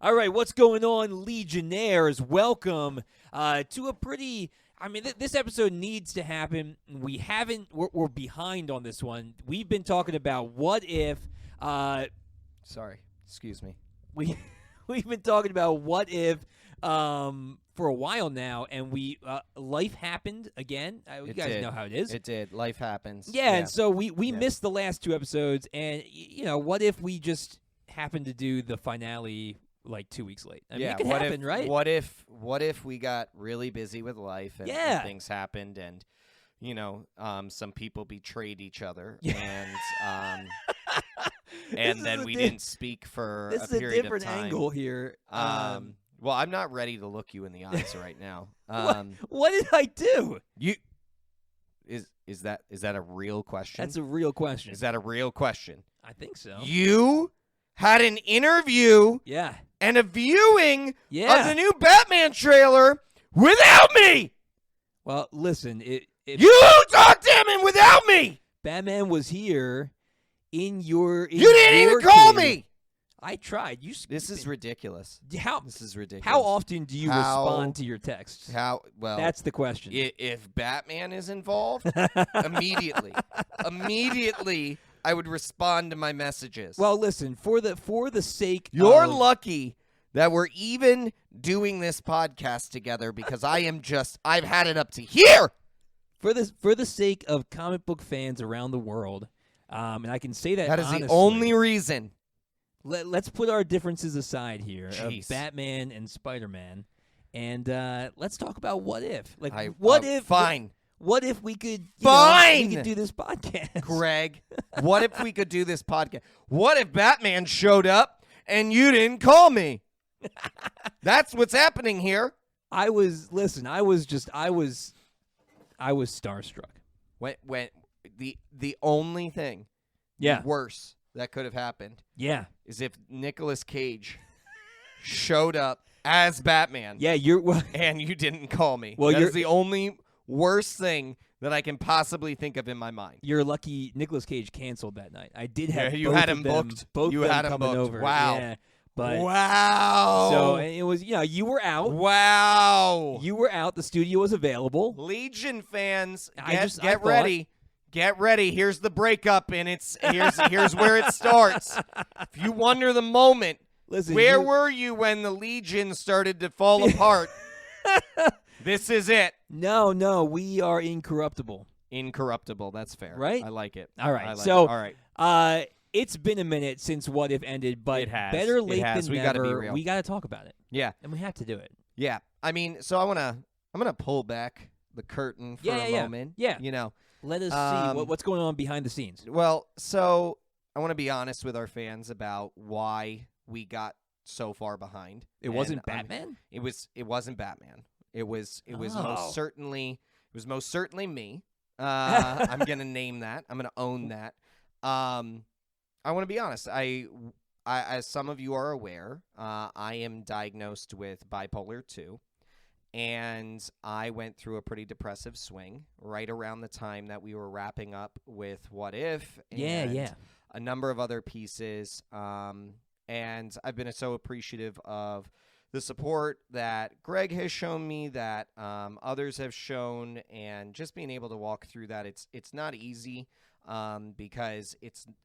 All right, what's going on, Legionnaires? Welcome to a pretty. I mean, this episode needs to happen. We haven't. We're behind on this one. We've been talking about what if. Sorry, excuse me. We've been talking about what if for a while now, and life happened again. You guys know how it is. It did. Life happens. Yeah, and so we missed the last two episodes, and what if we just happened to do the finale like 2 weeks late? I mean, it could happen, right? What if we got really busy with life and things happened, and some people betrayed each other, and then we didn't speak for a period of time. This is a different angle here. Well, I'm not ready to look you in the eyes right now. What did I do? Is that a real question? That's a real question. Is that a real question? I think so. You had an interview and a viewing of the new Batman trailer without me! Well, listen. You talked to him without me! Batman was here in your... You didn't even call me! I tried. This is ridiculous. This is ridiculous. How often do you respond to your texts? Well, that's the question. If Batman is involved, immediately, I would respond to my messages. Well, listen, for the sake You're lucky that we're even doing this podcast together, because I've had it up to here. For the sake of comic book fans around the world, and I can say that That is honestly, the only reason. Let's put our differences aside here of Jeez. Batman and Spider-Man, and let's talk about what if. Fine. What if we could? Fine. We could do this podcast, Greg. What if we could do this podcast? What if Batman showed up and you didn't call me? That's what's happening here. I was starstruck. When the only thing worse that could have happened is if Nicolas Cage showed up as Batman and you didn't call me. Well, that's the only worst thing that I can possibly think of in my mind. You're lucky Nicolas Cage canceled that night. I did have you had him booked. Both you of them had him coming booked. over. Wow. Yeah, but wow. So it was, you were out. Wow. You were out. The studio was available. Get ready. Get ready. Here's the breakup, and here's where it starts. If you wonder the moment, where were you when the Legion started to fall apart? This is it. No, we are incorruptible. Incorruptible. That's fair. Right? I like it. All right. All right. It's been a minute since What If ended, but it has. Better late than we never. Gotta be real. We got to talk about it. Yeah. And we have to do it. Yeah. I mean, so I'm gonna pull back the curtain for a moment. Yeah. Let us see what's going on behind the scenes. Well, so I want to be honest with our fans about why we got so far behind. It wasn't Batman? It wasn't Batman. It was most certainly me. I'm gonna name that. I'm gonna own that. I want to be honest. I as some of you are aware, I am diagnosed with bipolar 2. And I went through a pretty depressive swing right around the time that we were wrapping up with What If and a number of other pieces. And I've been so appreciative of the support that Greg has shown me, that others have shown, and just being able to walk through that. It's not easy because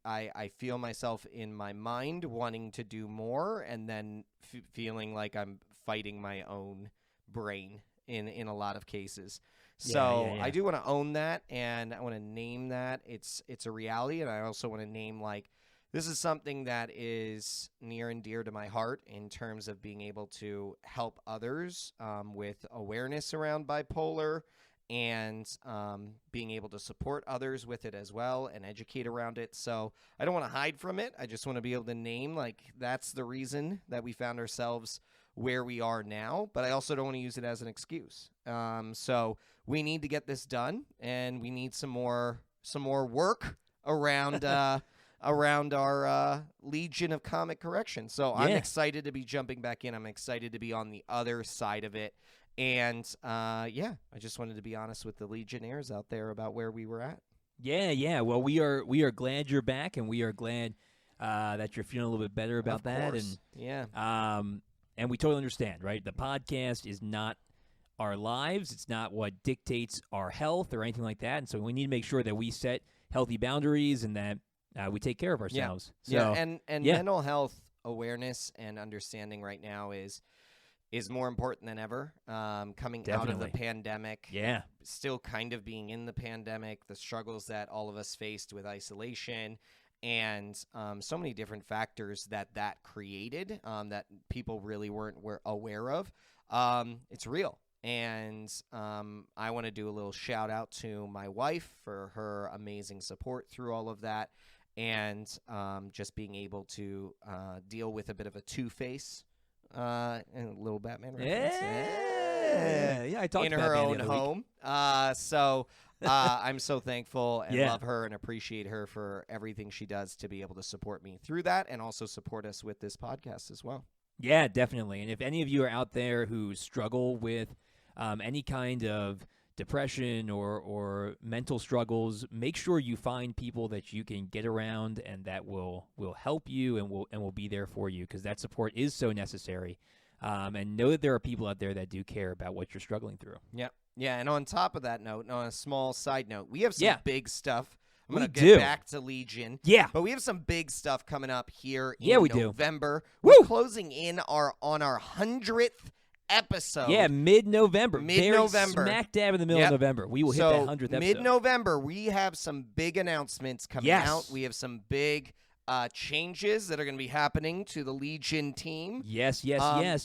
I feel myself in my mind wanting to do more, and then feeling like I'm fighting my own brain in a lot of cases. So I do want to own that, and I want to name that. It's a reality, and I also want to name, like, this is something that is near and dear to my heart in terms of being able to help others with awareness around bipolar, and being able to support others with it as well and educate around it. So I don't want to hide from it. I just want to be able to name, like, that's the reason that we found ourselves where we are now, but I also don't want to use it as an excuse. So we need to get this done, and we need some more work around around our Legion of Comic Correction. So I'm excited to be jumping back in. I'm excited to be on the other side of it. And I just wanted to be honest with the Legionnaires out there about where we were at. Yeah. Well, we are glad you're back, and we are glad that you're feeling a little bit better about that. And And we totally understand, right? The podcast is not our lives. It's not what dictates our health or anything like that. And so we need to make sure that we set healthy boundaries and that we take care of ourselves. Yeah, So, and mental health awareness and understanding right now is more important than ever. Coming out of the pandemic, still kind of being in the pandemic, the struggles that all of us faced with isolation, and so many different factors that created that people really weren't aware of. It's real. And I want to do a little shout out to my wife for her amazing support through all of that, and just being able to deal with a bit of a two-face and a little Batman reference. Yeah, I talked in about her Batman own the other week. home. So I'm so thankful and love her and appreciate her for everything she does to be able to support me through that, and also support us with this podcast as well. Yeah, definitely. And if any of you are out there who struggle with any kind of depression or mental struggles, make sure you find people that you can get around and that will help you and will be there for you, because that support is so necessary. And know that there are people out there that do care about what you're struggling through. Yeah. And on top of that note, and on a small side note, we have some big stuff. I'm going to do. get back to Legion. Yeah. But we have some big stuff coming up here in November. Woo! We're closing in on our 100th episode. Yeah, mid-November. Mid-November. Smack dab in the middle of November. We will hit that 100th episode. Mid-November, we have some big announcements coming out. We have some big changes that are going to be happening to the Legion team. Yes.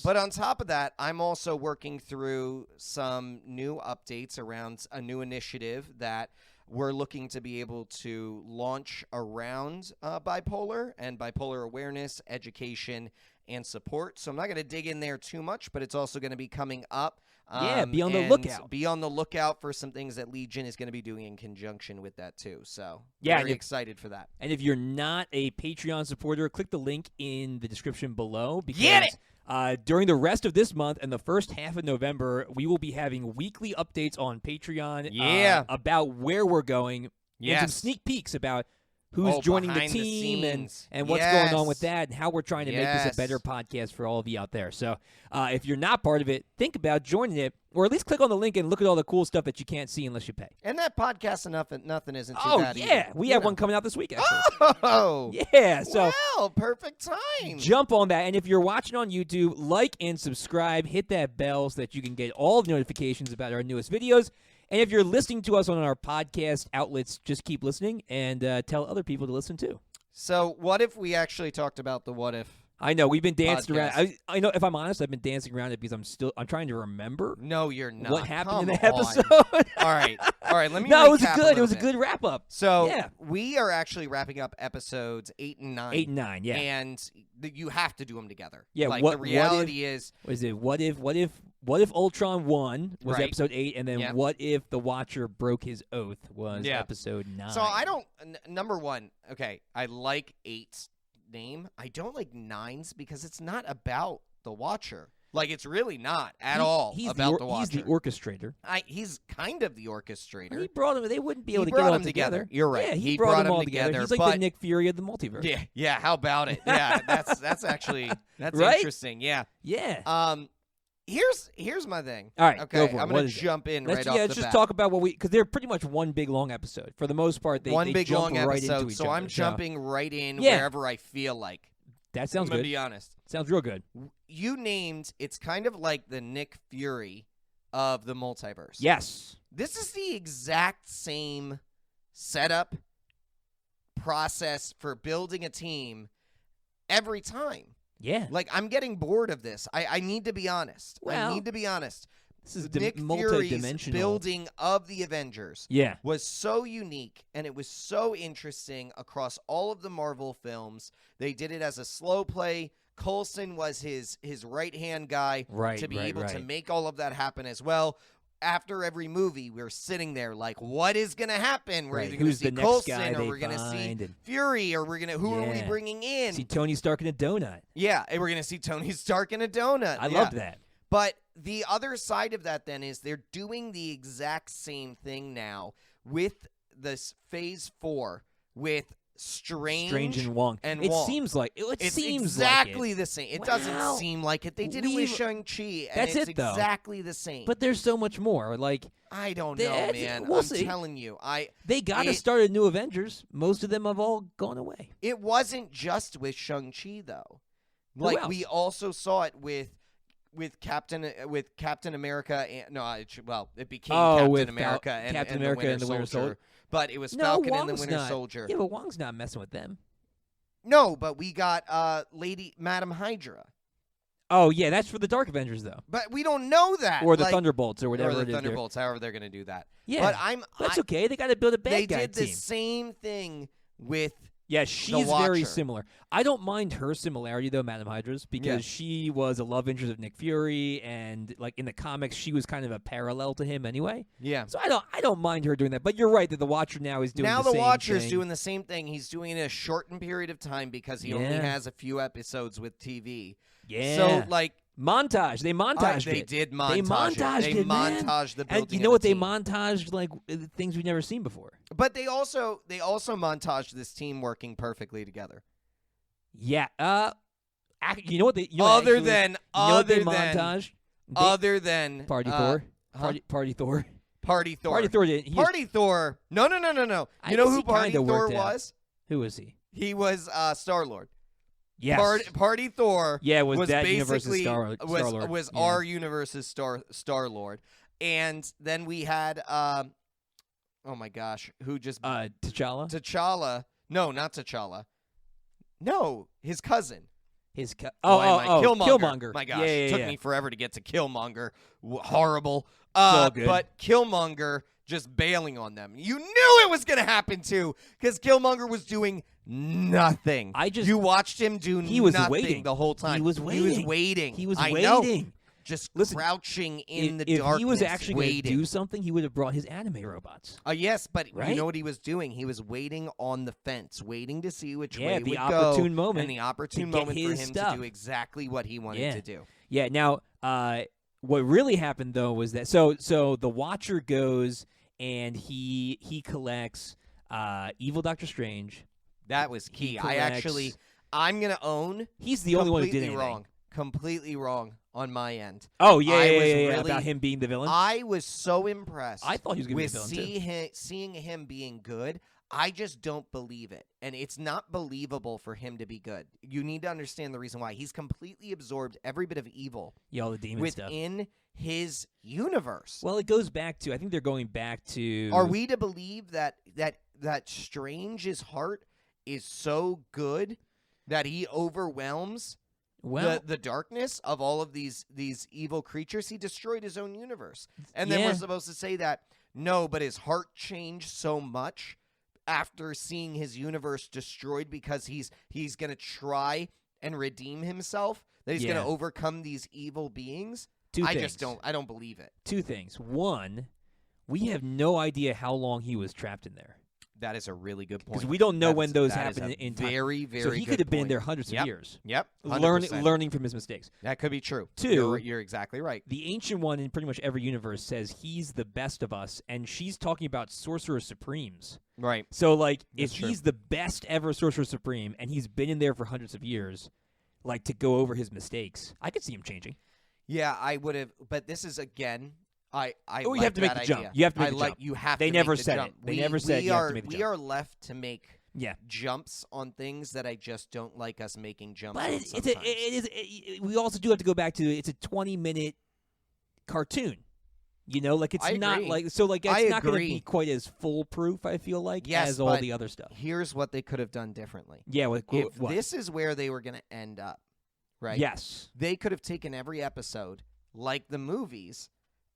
But on top of that, I'm also working through some new updates around a new initiative that we're looking to be able to launch around bipolar and bipolar awareness, education, and support. So I'm not going to dig in there too much, but it's also going to be coming up. Be on the lookout. Be on the lookout for some things that Legion is going to be doing in conjunction with that too. So very excited for that. And if you're not a Patreon supporter, click the link in the description below. Because, Get it! During the rest of this month and the first half of November, we will be having weekly updates on Patreon about where we're going. And some sneak peeks about who's joining the team and what's going on with that and how we're trying to make this a better podcast for all of you out there. So if you're not part of it, think about joining it, or at least click on the link and look at all the cool stuff that you can't see unless you pay. And that podcast nothing isn't too bad either. We have one coming out this week, actually. Oh! Yeah, so wow, perfect time. Jump on that. And if you're watching on YouTube, like and subscribe. Hit that bell so that you can get all the notifications about our newest videos. And if you're listening to us on our podcast outlets, just keep listening and tell other people to listen too. So what if we actually talked about the what if? I know we've been dancing podcast. around. I know, if I'm honest, I've been dancing around it because I'm trying to remember. No, you're not. What happened Come in the episode? All right. Let me. No, recap it was a good wrap up. So we are actually wrapping up episodes 8 and 9. 8 and 9, yeah. And you have to do them together. Yeah. Like the reality is. What is it? What if Ultron won was episode 8, and then what if the Watcher broke his oath was episode 9? So I don't. Number one, okay, I like 8's name. I don't like 9's because it's not about the Watcher. Like, it's really not at all about the Watcher. He's the orchestrator. He's kind of the orchestrator. He brought him. They wouldn't be able to get them together. You're right. Yeah, he brought them all together. He's like the Nick Fury of the multiverse. Yeah. How about it? Yeah, that's actually right? interesting. Yeah. Here's my thing. All right, okay, go for it. I'm going to jump in right off the bat. Let's just talk about because they're pretty much one big long episode. For the most part, they big jump long right episode, into each other. So I'm jumping right in wherever I feel like. That sounds good. I'm going to be honest. Sounds real good. You named, it's kind of like the Nick Fury of the multiverse. Yes. This is the exact same setup process for building a team every time. Yeah. Like, I'm getting bored of this. I need to be honest. Well, I need to be honest. This is Nick Fury's building of the Avengers was so unique, and it was so interesting across all of the Marvel films. They did it as a slow play. Coulson was his right-hand guy to be able to make all of that happen as well. After every movie, we're sitting there like, what is going to happen? We're either going to see Coulson, or we're going to see Fury, or we're going to, who are we bringing in? See Tony Stark in a donut. Yeah, and we're going to see Tony Stark in a donut. I love that. But the other side of that then is they're doing the exact same thing now with this Phase 4 with Strange and Wong. It Wong. seems like it It's seems exactly like the same. It Well, doesn't seem like it. They did it with Shang-Chi, and That's it's it, though. exactly the same. But there's so much more. Like I don't They- know, man. we'll I'm see. telling you, they got to start a new Avengers. Most of them have all gone away. it wasn't just with Shang-Chi though. Who Like else? we also saw it with Captain America. It became Captain with America and Captain and America the and the Winter Soldier. But it was No, Falcon and the Wong's Winter not. Soldier. Yeah, but Wong's not messing with them. No, but we got Madam Hydra. Oh yeah, that's for the Dark Avengers though, But we don't know that. or the like, Thunderbolts or or whatever the it is. Thunderbolts, however they're going to do that. Yeah, But that's okay. They got to build a bad they guy did team. the same thing with Yeah, she's very Watcher. similar. I don't mind her similarity though, Madam Hydra's, because Yeah. she was a love interest of Nick Fury, and like in the comics, she was kind of a parallel to him anyway. yeah. So I don't mind her doing that. But you're right that the Watcher now is doing Now the the same Watcher's thing. doing the same thing. He's doing it in a shortened period of time because he only Yeah. has a few episodes with TV. Yeah. So like montage. They montaged they it. did They montage montaged it. They it, man. montaged the building And you know of what? the They team. montaged like things we've never seen before. But they also montaged this team working perfectly together. Yeah. You know what they? You know Other actually, than you know what they other than montaged? other than Party uh, Thor. huh? Party Thor. Party Thor. Party Thor didn't. Party Thor. No. I You know guess who he Party kinda Thor worked out. was? Who was he? He was Star-Lord. Yes. Party Thor. Yeah, was that basically universe's Star-Lord. was Yeah. our universe's Star-Lord. And then we had oh my gosh, who just T'Challa. T'Challa. No, not T'Challa. No, his cousin. Killmonger. My gosh, Yeah, it took yeah. me forever to get to Killmonger. Horrible. all good. But Killmonger just bailing on them. You knew it was going to happen too, because Killmonger was doing nothing. You watched him do He was nothing waiting. the whole time. He was waiting. He was I waiting. know. Just Listen, crouching in the if darkness. he was actually going to waiting. do something, he would have brought his anime robots. Yes, but Right? you know what he was doing? He was waiting on the fence, waiting to see which Yeah, way the would opportune go, moment and the opportune to get moment for his him stuff. to do exactly what he wanted to do. Yeah. Now, what really happened though was that so the Watcher goes and he collects evil Doctor Strange. That was key. collects- I'm gonna own. He's the only one who did Completely anything. wrong. Completely wrong on my end. Oh yeah, I yeah, was yeah, really- about him being the villain. I was so impressed. I thought he was going to be with the villain too. seeing him being good. I just don't believe it, and it's not believable for him to be good. You need to understand the reason why. He's completely absorbed every bit of evil Yeah, all the demon stuff. within his universe. Well, it goes back to I think they're going back to. Are we to believe that Strange's heart is so good that he overwhelms Well, the darkness of all of these evil creatures? He destroyed his own universe. And then Yeah. we're supposed to say that, no, but his heart changed so much after seeing his universe destroyed because he's going to try and redeem himself, that he's going Yeah. to overcome these evil beings. two I things. just don't. I don't believe it. Two things. One, we have no idea how long he was trapped in there That is a really good point. because we don't know when those that is happen a in time. very, very So he good could have been point. there hundreds Yep. of years, Yep. learning 100%. learning from his mistakes. That could be true. Two, You're exactly right. the Ancient One in pretty much every universe says he's the best of us, and she's talking about Sorcerer Supremes. Right. So, like, That's if true. he's the best ever Sorcerer Supreme and he's been in there for hundreds of years, like, to go over his mistakes, I could see him changing. Yeah, I would have, but this is again. I Oh, you like have to make that the jump. idea. You have to make I the like jump. you have. They to never make the said it. jump. They we, never said we you have are to make the we jump. are left to make Yeah. jumps on things that I just don't like us making jumps. But on it's sometimes. we also do have to go back to it's a 20-minute cartoon. You know, like it's I not agree. like so like I it's not going to agree. be quite as foolproof. I feel like Yes, as all but the other stuff. Here's what they could have done differently. Yeah, what? If this is where they were going to end up, right? Yes. They could have taken every episode like the movies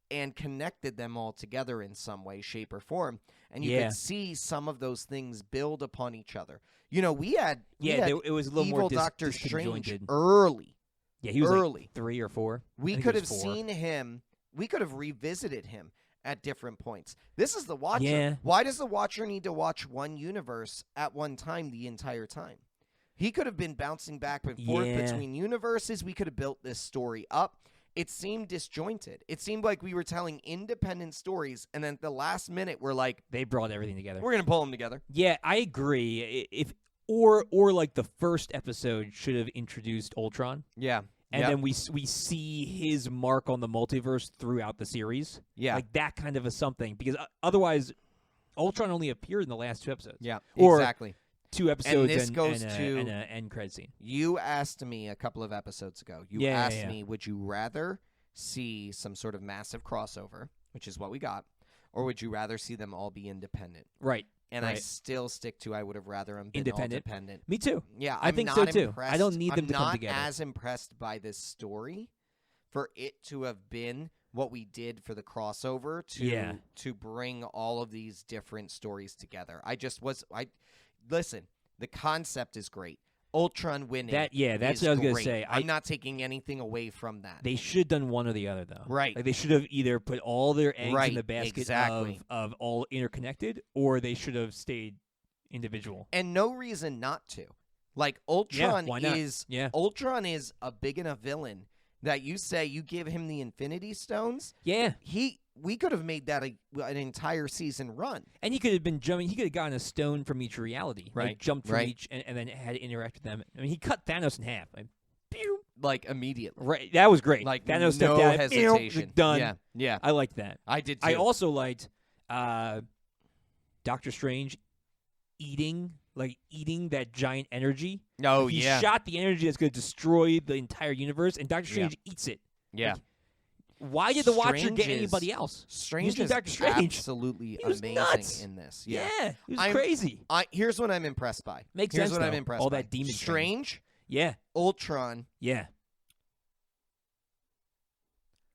and connected them all together in some way, shape, or form. And you Yeah. could see some of those things build upon each other. You know, we had It was a little Evil more Doctor Strange disconjointed. early. Yeah, he was early. like 3 or 4. We I think could it have was 4. seen him. We could have revisited him at different points. This is the Watcher. Yeah. Why does the Watcher need to watch one universe at one time the entire time? He could have been bouncing back and forth Yeah. between universes. We could have built this story up. it seemed disjointed. It seemed like we were telling independent stories, and then at the last minute, we're like, They brought everything together. we're gonna pull them together. Yeah, I agree. Or like the first episode should have introduced Ultron, Yeah, and then we see his mark on the multiverse throughout the series. yeah, Like that kind of a something, because otherwise, Ultron only appeared in the last 2 episodes. yeah, Or exactly. 2 episodes this and, goes and, to- and an end credit scene. You asked me a couple of episodes ago. You Yeah, asked yeah. me, would you rather see some sort of massive crossover, which is what we got, or would you rather see them all be independent? Right. And I Right. still stick to I would have rather them been Independent. all dependent. Me too. Yeah, I I'm think not so, too. impressed. I don't need them I'm to come not together. as impressed by this story for it to have been what we did for the crossover to bring all of these different stories together. Listen, the concept is great. Ultron winning. That's is what I was going to great. say. I'm not taking anything away from that. They should have done one or the other, though. Right. Like they should have either put all their eggs in Right, the basket exactly. of all interconnected, or they should have stayed individual. And no reason not to. Like Ultron why not? is Yeah. Ultron is a big enough villain that you say you give him the Infinity Stones, Yeah. we could have made that an entire season run. And he could have been jumping. He could have gotten a stone from each reality. Right, Like jumped from right. each and then had to interact with them. I mean, he cut Thanos in half. Like, pew. Like immediately. Right. That was great. Like Thanos no stepped out. Pew, hesitation. done. Yeah. Yeah. I liked that. I did too. I also liked Doctor Strange eating that giant energy. Oh He yeah. shot the energy that's going to destroy the entire universe, and Doctor Strange eats it. Yeah. Like, why did the Watcher Strange get is- anybody else? Strange Using is Doctor Strange. absolutely He was amazing nuts. in this. Yeah, Yeah. he was I'm- crazy. Here's what I'm impressed by. Makes Here's sense, what I'm though. impressed All by. that demon training. Strange, Yeah, Ultron, yeah.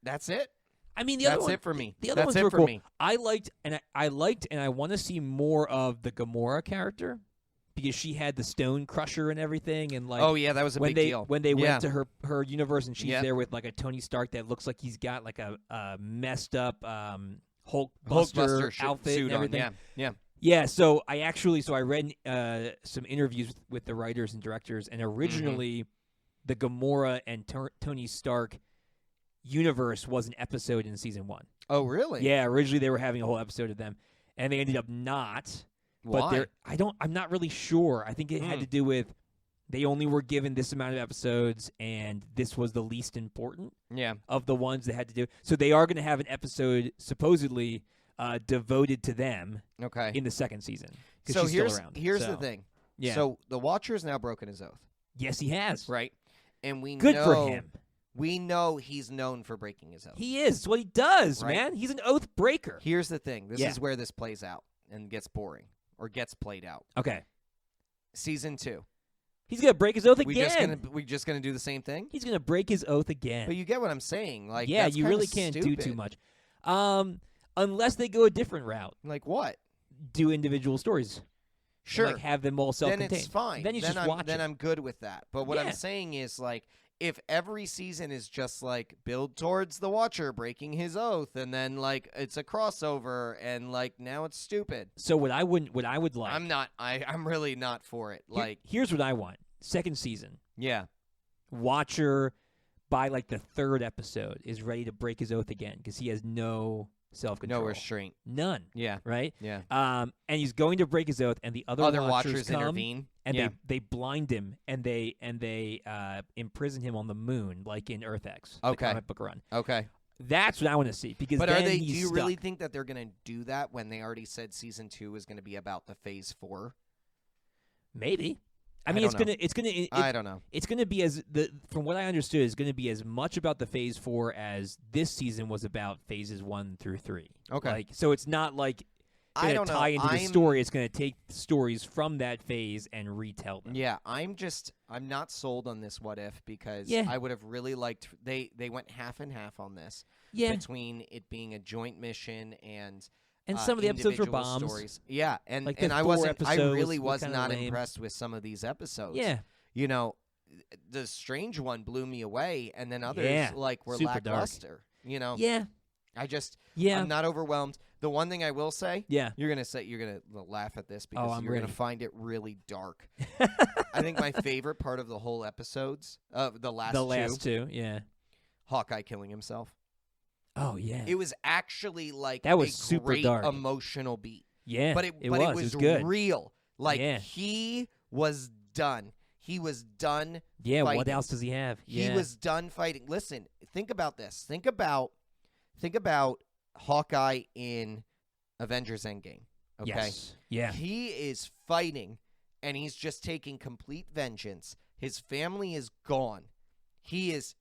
that's it. I mean, the That's other one, it for me. The other That's ones it were for cool. me. I liked, and I want to see more of the Gamora character because she had the stone crusher and everything, and like, Oh yeah, that was a when big they deal. when they Yeah. went to her universe and she's Yep. there with like a Tony Stark that looks like he's got like a messed up Hulkbuster Hulkbuster outfit suit and everything. on. Yeah. Yeah, so I read some interviews with the writers and directors, and originally the Gamora and Tony Stark universe was an episode in season 1. Oh really? Yeah, originally they were having a whole episode of them, and they ended up not. But Why? I'm not really sure. I think it had to do with they only were given this amount of episodes, and this was the least important Yeah. of the ones they had to do. So they are going to have an episode supposedly devoted to them Okay. in the second season. 'Cause So she's here's still around. here's So, the thing. Yeah. So the Watcher's now broken his oath, Yes, he has. right? And we Good know for him. we know he's known for breaking his oath. He is. It's what he does, Right. man. He's an oath breaker. Here's the thing. This Yeah. is where this plays out and gets boring or gets played out. Okay. Season 2. He's going to break his oath We just again. gonna do the same thing? He's going to break his oath again. But you get what I'm saying? Like yeah, that's you kinda really can't do too stupid. much. Unless they go a different route. Like what? Do individual stories. And, Sure. like, have them all Then self-contained. it's fine. Then you just I'm, watch then it. I'm good with that. But what Yeah. I'm saying is like if every season is just like build towards the Watcher breaking his oath and then like it's a crossover and like now it's stupid. So what I would like. I'm really not for it. Like here's what I want. Second season. yeah. Watcher by like the third episode is ready to break his oath again because he has no self-control. No restraint. None. Yeah. Right? Yeah. And he's going to break his oath, and the other Watchers come, intervene. and yeah. they blind him, and they imprison him on the moon, like in Earth X, the Okay. comic book run. Okay. That's what I want to see because But then do he's you stuck. really think that they're going to do that when they already said season 2 is going to be about the phase 4? Maybe. I I mean, don't know. I don't know. it's gonna be from what I understood, it's gonna be as much about the Phase 4 as this season was about phases 1 through 3. Okay. Like, so it's not like I gonna don't know. tie into the I'm- story. It's gonna take stories from that phase and retell them. Yeah, I'm not sold on this what if because Yeah. I would have really liked they went half and half on this Yeah. between it being a joint mission and Some of the episodes were individual bombs. stories. Yeah, and Like and the I 4 wasn't I episodes really were was kinda not lame. impressed with some of these episodes. Yeah. You know, the Strange one blew me away and then others Yeah. like were Super dark. lackluster. You know. Yeah. Yeah. I'm not overwhelmed. The one thing I will say, Yeah. you're gonna laugh at this because I'm you're ready. gonna find it really dark. I think my favorite part of the whole episodes of the last The last two. Yeah. Hawkeye killing himself. Oh yeah. It was actually like That was a super great dark. emotional beat. Yeah. But it was good. real. Like Yeah. he was done. He was done. Yeah. fighting. What else does he have? He Yeah. was done fighting. Listen, think about this. Think about Hawkeye in Avengers Endgame. Okay. Yes. Yeah. He is fighting, and he's just taking complete vengeance. His family is gone. He is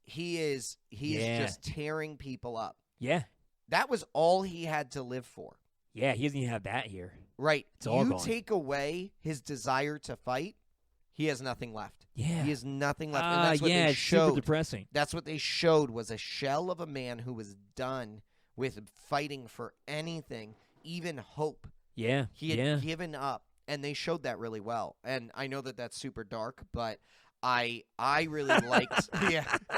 just tearing people up. Yeah. That was all he had to live for. Yeah. He doesn't even have that here. Right. It's all you gone. take away his desire to fight, he has nothing left. Yeah. He has nothing left. And that's what yeah. they It's showed. super depressing. That's what they showed was a shell of a man who was done with fighting for anything, even hope. Yeah. He had given up, and they showed that really well. And I know that that's super dark, but I really liked.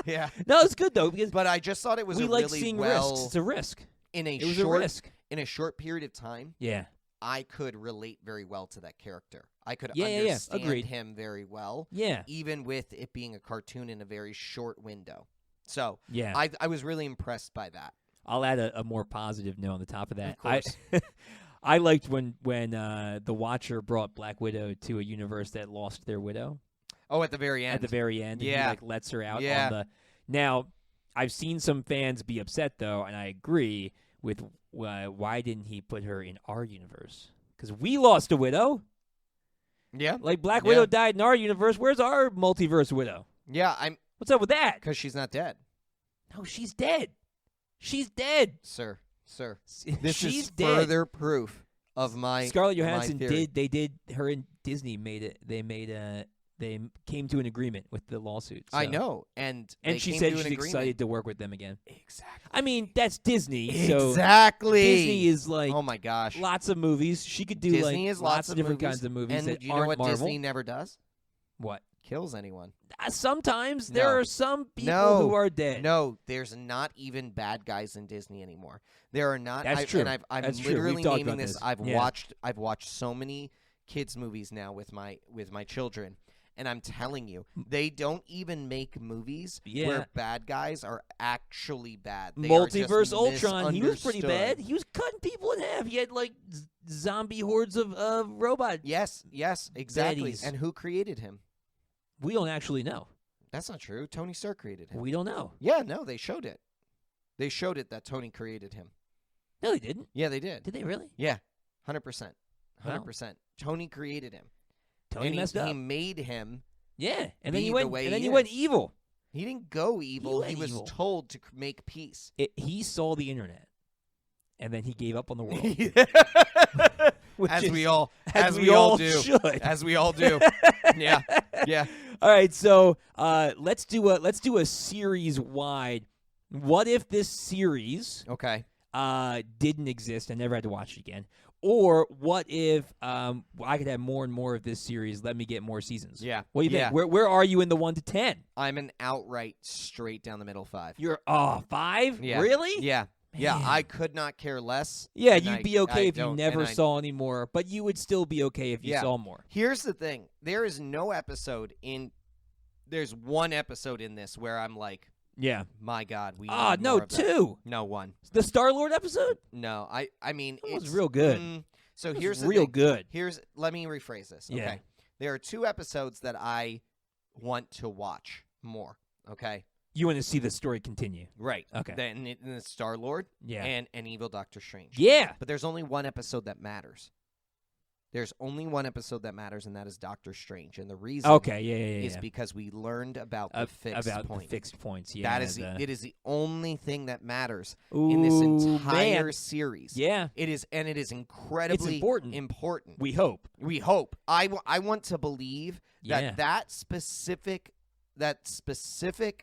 Yeah. No, it's good though because But I just thought it was we a like really seeing well risks. It's a risk. in a It was short a risk. in a short period of time. Yeah. I could relate very well to that character. I could Yeah. understand Agreed. him very well, Yeah. even with it being a cartoon in a very short window. So Yeah. I was really impressed by that. I'll add a more positive note on the top of that. Of course. I liked when the Watcher brought Black Widow to a universe that lost their widow Oh, at the very end. at the very end. And Yeah. he like lets her out Yeah. on the. Now, I've seen some fans be upset though, and I agree with why didn't he put her in our universe? Because we lost a widow. Yeah. Like Black Yeah. Widow died in our universe. Where's our multiverse widow? Yeah, I'm What's up with that? because she's not dead, No, she's dead. She's dead. sir. This she's is dead. further proof of my Scarlett my Johansson theory. did her and Disney they came to an agreement with the lawsuit. I so- know, and they she came said to she's an agreement. excited to work with them again. Exactly. I mean, that's Disney. So Exactly. Disney is like oh my gosh. lots of movies. She could do Disney like is lots of different movies, kinds of movies and that you aren't know what Marvel. Disney never does? What? Kills anyone. Sometimes No. there are some people No. who are dead. No, there's not even bad guys in Disney anymore. There are not. That's true. And I'm That's true. We've literally talked naming about this. this. I've Yeah. watched so many kids movies now with my children, and I'm telling you, they don't even make movies Yeah. where bad guys are actually bad. They are just Multiverse Ultron, he was pretty bad. misunderstood. He was cutting people in half. He had like zombie hordes of robots. Yes, exactly. Baddies. And who created him? We don't actually know. That's not true. Tony Stark created him. We don't know. Yeah, no, they showed it. They showed it that Tony created him. No, they didn't. Yeah, they did. Did they really? Yeah, 100%. Wow. 100%. Tony created him. Tony and messed he up. made him. Yeah, and then be he the went. way And then he he went is. evil. He didn't go evil. went He was evil. told to make peace. He saw the internet, and then he gave up on the world. Which as is- we all do. should. As we all do. Yeah. Yeah. All right, so let's do a series wide. What if this series Okay. didn't exist and never had to watch it again? Or what if I could have more and more of this series? Let me get more seasons. Yeah. What do you Yeah. think? Where are you in the 1 to 10? I'm an outright straight down the middle 5. You're 5? Yeah. Really? Yeah. Yeah, Man. I could not care less. Yeah, and you'd I- be okay I if you don't- never and I- saw any more, but you would still be okay if you Yeah. saw more. Here's the thing. There's one episode in this where I'm like, Yeah. my God, we Ah, need no, more of that. 2. No, 1. The Star-Lord episode? No, I mean, That was it's real good. So It was here's the real thing. good. Let me rephrase this. Yeah. Okay. There are 2 episodes that I want to watch more. Okay. You want to see the story continue. Right. Okay. Then the Star Lord Yeah. and Evil Doctor Strange. Yeah. But there's only one episode that matters. There's only one episode that matters, and that is Doctor Strange. And the reason Okay, yeah. is because we learned about the fixed about point. the fixed points. Yeah, That is it is the only thing that matters Ooh, in this entire man. series. Yeah, It is, and it is incredibly important. We hope. We hope. I want to believe that Yeah. that specific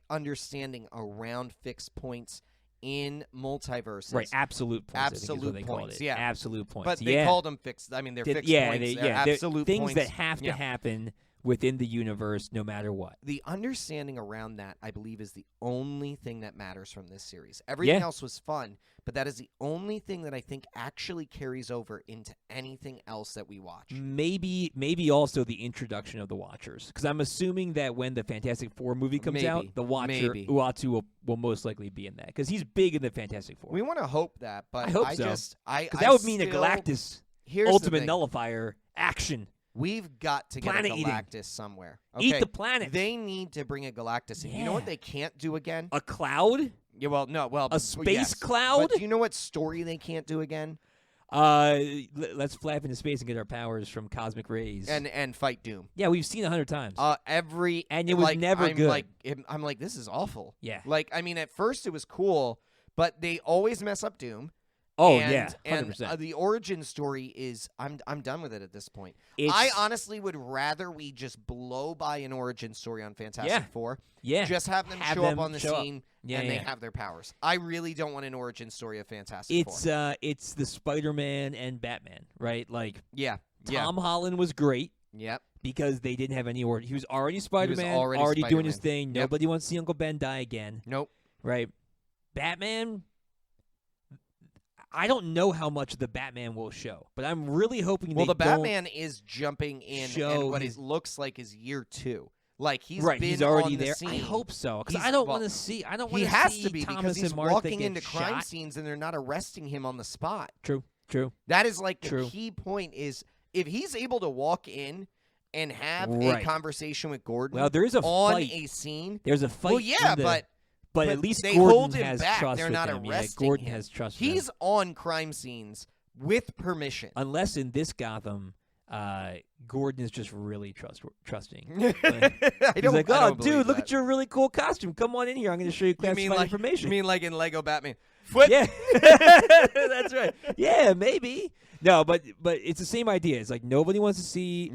understanding around fixed points in multiverses. Right, absolute points. I think is what Absolute they called points, it. yeah. Absolute points. But they yeah. called them fixed. I mean, they're fixed yeah, points. they're They're absolute things points. that have to Yeah. happen within the universe no matter what. The understanding around that, I believe, is the only thing that matters from this series. Everything else was fun, but that is the only thing that I think actually carries over into anything else that we watch. Maybe also the introduction of the Watchers, because I'm assuming that when the Fantastic Four movie comes out, the Watcher Uatu will most likely be in that, because he's big in the Fantastic Four. We want to hope that, but I hope so. Because that would mean a Galactus Ultimate Nullifier action. We've got to get a Galactus somewhere. Okay? Eat the planet. They need to bring a Galactus in. Yeah. You know what they can't do again? A cloud? Yeah, a space cloud? But do you know what story they can't do again? Let's flap into space and get our powers from cosmic rays. And fight Doom. Yeah, we've seen 100 times. And it was never good. I'm like, this is awful. Yeah. Like, I mean, at first it was cool, but they always mess up Doom. Oh, yeah, 100%. And the origin story is, I'm done with it at this point. I honestly would rather we just blow by an origin story on Fantastic Four. Yeah. Just have them show up on the scene, and they have their powers. I really don't want an origin story of Fantastic Four. It's the Spider-Man and Batman, right? Like, Tom Holland was great. Yep. Because they didn't have any origin. He was already Spider-Man, already doing his thing. Yep. Nobody wants to see Uncle Ben die again. Nope. Right? Batman, I don't know how much the Batman will show, but I'm really hoping the Batman is jumping in and what it looks like is year 2. Like, he's already on there. Scene. I hope so, because I don't want to see. I don't want to see. He has to be Thomas because he's and Martha walking get into crime shot. scenes and they're not arresting him on the spot. True. That is like the key point. Is if he's able to walk in and have a conversation with Gordon. Well, there is a on fight. A scene. There's a fight. Well, yeah, but at least they Gordon hold him has back. trust They're with not him. arresting Gordon him. has trust. He's on crime scenes with permission. Unless in this Gotham, Gordon is just really trusting. He's like, oh, dude, look at your really cool costume. Come on in here. I'm going to show you classified information. You mean like in Lego Batman? Foot? Yeah, that's right. Yeah, maybe. No, but it's the same idea. It's like nobody wants to see.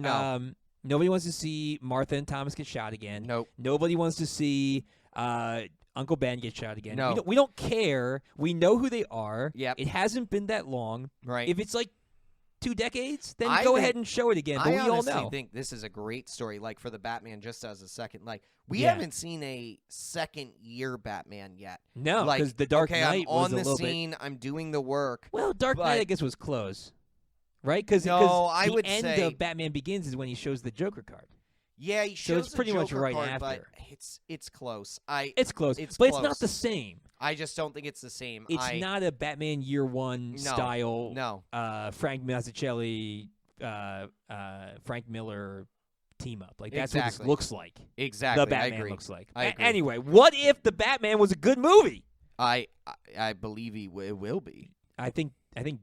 Nobody wants to see Martha and Thomas get shot again. Nope. Nobody wants to see Uncle Ben get shot again. No. We don't care. We know who they are. Yep. It hasn't been that long. Right. If it's like 2 decades, then go ahead and show it again. But we all know. I honestly think this is a great story, like for the Batman, just as a second. Like, we haven't seen a second-year Batman yet. No, because the Dark Knight was I'm on a the little scene, I'm doing the work. Well, Dark Knight, I guess, was close. Right? Because the end of Batman Begins is when he shows the Joker card. Yeah, he shows it's pretty the much Joker right card, after. But it's close. It's close, but it's not the same. I just don't think it's the same. It's not a Batman Year One style. No. Frank Mazzucchelli, Frank Miller team up. Like that's what this looks like. Exactly. The Batman I agree. looks like. I agree. Anyway, what if the Batman was a good movie? I believe it will be. I think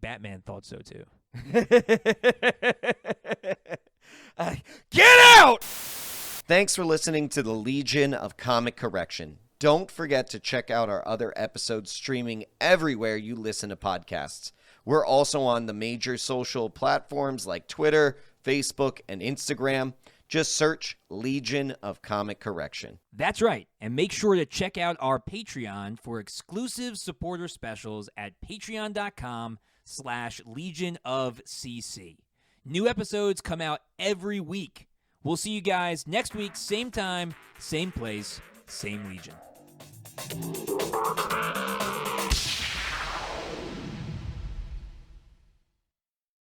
Batman thought so too. Get out! Thanks for listening to the Legion of Comic Correction. Don't forget to check out our other episodes streaming everywhere you listen to podcasts. We're also on the major social platforms like Twitter, Facebook, and Instagram. Just search Legion of Comic Correction. That's right. And make sure to check out our Patreon for exclusive supporter specials at patreon.com/Legion of CC. New episodes come out every week. We'll see you guys next week, same time, same place, same Legion.